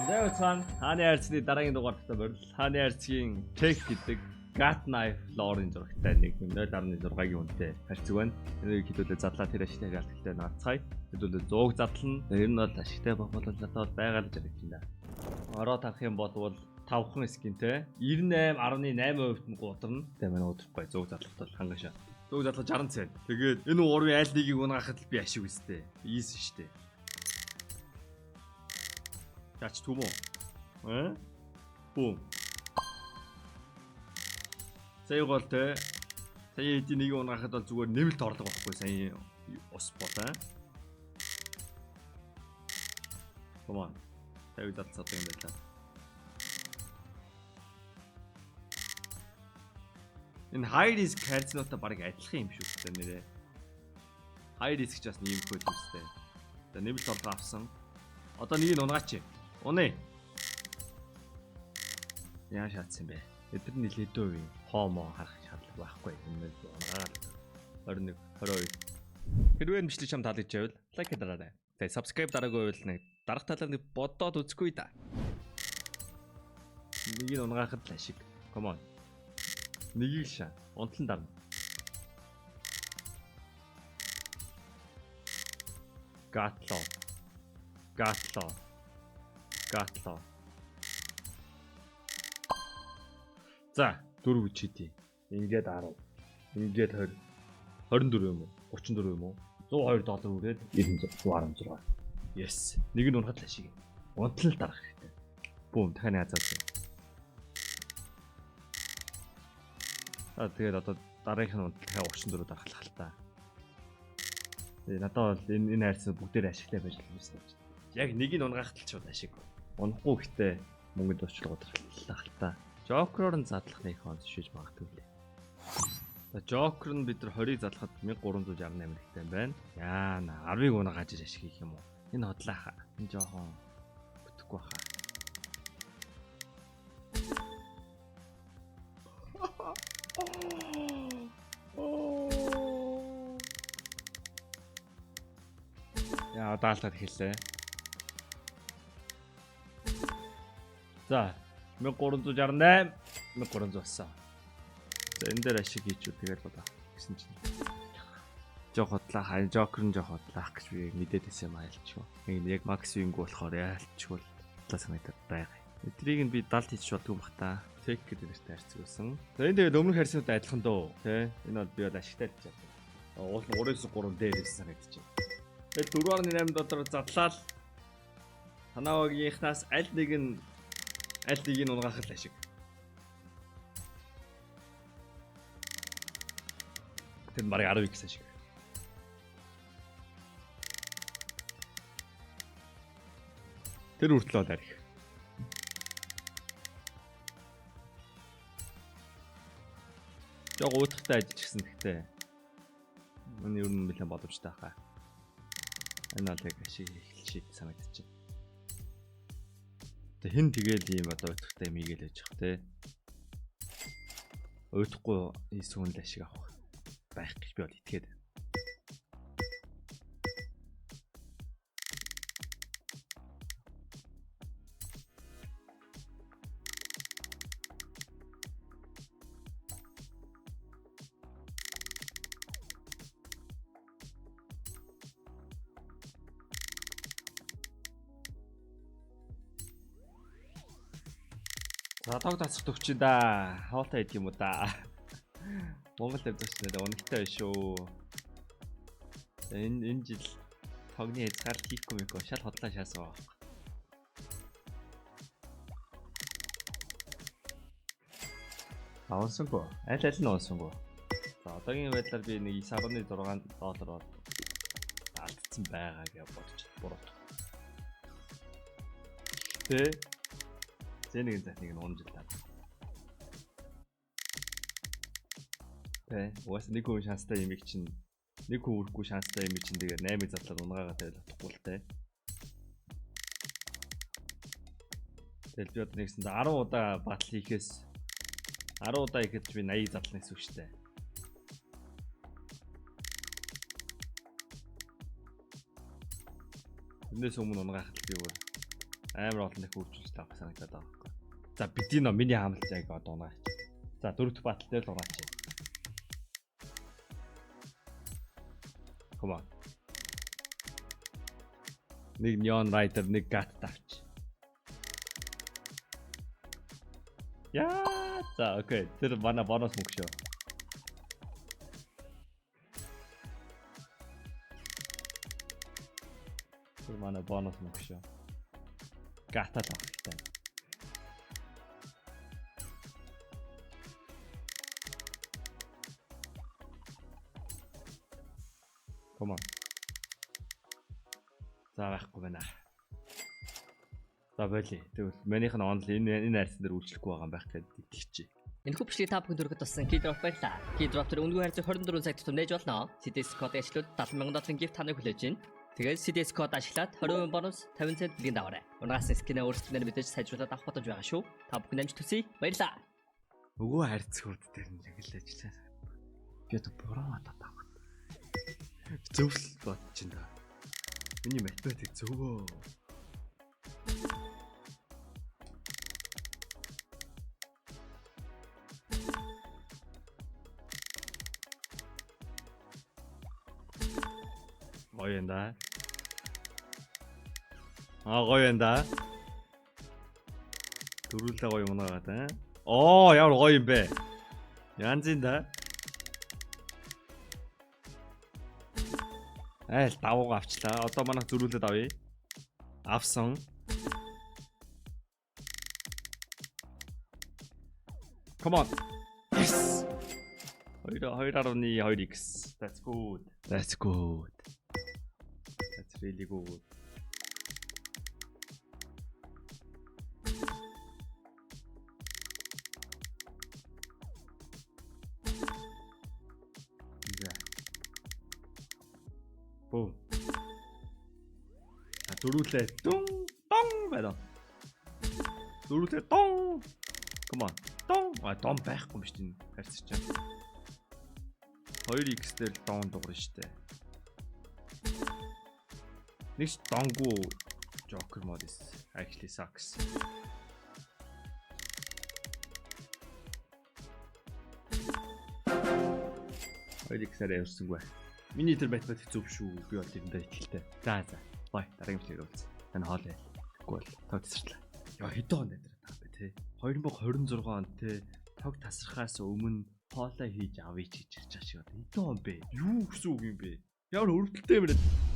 Зайцхан хааны хайрцны дараагийн дугаартаа борил. Хааны хайрцгийн Tech гэдэг Gat Knife Lore-ын зурагтай нэг 0.6-гийн үнэтэй хайрцаг байна. Энийг хэдүүлээ задлаа тэр ашигтай галтай наацгаая. Хэдүүлээ 100 задлана. Тэр нь бол ашигтай болоод байгаа л гэж байна. Ороо тарах юм бол 5хан скинтэй 98.8% нь гударна. Тэгээ манай удахгүй 100 задлахт бол хангашаа. 100 задлах 60 цент. Тэгээд энэ урвын айл нэгийг унаахад би ашиг үстэй. Ийс штэ. Яач түм үү? Бум. Сая гол те. Сая эдийн нэг унаахад бол зүгээр нэмэлт орлого байхгүй сая ус бол Come on. Тавь датцаад юм байлаа. Энэ high risk харьцнуутай баг адилхан юм шүү дээ нэрээ. High risk ч бас нэг юм хөл үстэй. За нэмэлт орлого авсан. Одоо нэг нь унгаач. Унаа. Яа шаацсан бэ? Эдгээр нь нилээдөө юм. Хомо харах шаардлага байхгүй. Энэ унаагаад 21 22. Хэрвээ бичлэг чам таалагдж байвал лайк дараарай. Тэгээ subscribe дараагүй байвал нэг дарах талаар нэг бодоод үзэхгүй да. Нэг нь унгаахад л ашиг. Come on. Нэгийг шаа. Унтлан дарна. Гатлоо. За, 4 үчидий. Ингээд 10. Ингээд 20. 24 юм уу? 34 юм уу? $102 үрээд 916. Yes. Нэг нь унахад л ашиг. Унтлал дарах хэрэгтэй. Бүүм дахиад яазаасан. Тэгээд одоо дараагийнх нь дахиад 34 дарахлах л та. Тэгээд надад бол энэ хайрцаг бүгдээр ашигтай байж л юм. Яг нэг нь унгаахт л ч ашиг. Унахгүй ихтэй мөнгөд очлогод талах л та. Joker-оор нь задлах нэг хон шиж магадгүй лээ. За Joker нь бид нар 20-ыг задлахад 1368 ихтэй байна. Яана 10-ыг унагааж ашиг хийх юм уу? Энэ хотлааха. Энэ жоохон бүтэхгүй баха. Яа даалтад хэллээ. За 1368 1300 болсон. За энэ дээр ашиг хийчихвэл тэгэл бодоо гэсэн чинь. Жоо хотлаа хай Joker нь жоо хотлаах гэж би мэдээд байсан юм айлчгүй. Нэг яг Max Wing болохоор яалчгүй талаа санагдаад байгаа. Эдрийг нь би далд хийчих болдгүй бах та. Tech гэдэг нэртэй харьцаг байсан. За энэ тэгээд өмнөх харьцагтай адилхан дөө. Тэ энэ бол би бол ашигтай л чадсан. Уул нь 3-9-3 дээрээс санагдчихэв. Тэгээд 4.8 задлал Танавагийнхнаас аль нэг нь унгаах л ашиг. Тэр барыг 10x ашиг. Тэр үртлөө дарих. Жог уутахтай ажиллажсэн гэхдээ энэ юу юм бэлэн боломжтой хаа. Энэ алыг ашиг хийх санагдчих. Хэн тэгэл ийм одоо уйтахтай юм ийгээл байж бах те. Уйтахгүй ийсүүн л ашиг авах байх гэж би бол итгээд. За тог тасах төгч да. Хоолтой идэх юм уу да. Монгол тавьдагч нэрээ унагтай шүү. Энэ жил тогны хязгаар хийхгүй мэгөө шал хотлоо шаасгаа. Аавсангүй. Аль нь уусангүй. За одоогийн байдлаар би нэг $9.6 алдсан байгаа гэж бодож буруу. Тэ Зэнийгэн захныг нь унжилдаа. Тэ, уус нэг хүн шанстай юм чинь нэг хүн үрхгүй шанстай юм чинь тэгээ 8-ыг задлаад унгаагаа тавил утахгүй л тэ. Тэгэл би одоо нэгсэн 10 удаа батал хийхээс 10 удаа ихэд би 80-ыг задлана гэсэн үг шүү дээ. Энэс өмнө унгаахад би өөр Амар олон их хөгжүүлж таах санагдаад байгаа байхгүй. За бидний нөө миний хаамлж яг одоо унаач. За дөрөвт батал дээр л унаач. Come on. Нэг Neon Rider, нэг Gat тавч. Яа, за окей. Тэр манай бонус мөнгө шүү. Тэр манай бонус мөнгө шүү. Гата л авах хэрэгтэй. Come on. За байхгүй байна. За боли. Тэгвэл манийх нь онл энэ найрсан дээр үйлчлэхгүй байгаа юм байх гэдэг итгэж. Энэхүү бичлэгийг та бүхэнд хүргэж туссан Keydrop баярлалаа. Keydrop тэр үнэгүй харьцаа 24 цаг тутам нээж болно. CDS код ажиллаад 70,000 гифт таныг хүлээж байна. Тэгээд CDS код ажиллаад 20% бонус 50 цент бэлгийн даваарай. Унагаас скинээ өөрсдөө мэдээж сайжруулаад авах бодож байгаа шүү. Та бүхэн амжилт хүсье. Баярлалаа. Өгөө харьцагуд дээр нь яг л ажиллаа. Би одоо буруу матаа. Зөвл бодож байна. Миний математик зөвөө. Гоё юм да. Гоё юм да. Дөрүүлээ гоё юм наагаад аа. Ямар гоё юм бэ? Янз юм да. Айл давууга авчлаа. Одоо манайх зөрүүлээд авъя. Авсан. Come on. Yes. 2.2x. That's good. That's good. That's really good. Boom. Дөрүүлээ. Дун байна. Дөрүүлээ. Дун. Come on. Дун. Дун байхгүй юм шүү дээ. Харьцаж чам. 2x дээр дун дуурна шүү дээ. Нэг донгуу Joker mod is actually sucks. Хоёрыг явуулсангүй. Миний тэр математик зөв шүү. Би бол тэрэндээ итгэлтэй. За. Бай. Дараагийн бичлэгээр уулзъя. Тань хоол яа. Тэгвэл тав тасарлаа. Яа хэдэн он дээр таа бэ те. 2026 онд те тог тасрахаас өмнө хоолоо хийж авъя гэж ирж байгаа шиг байна. Хэдэн он бэ? Юу гэсэн үг юм бэ? Ямар өрөвдөлтэй юм бэ?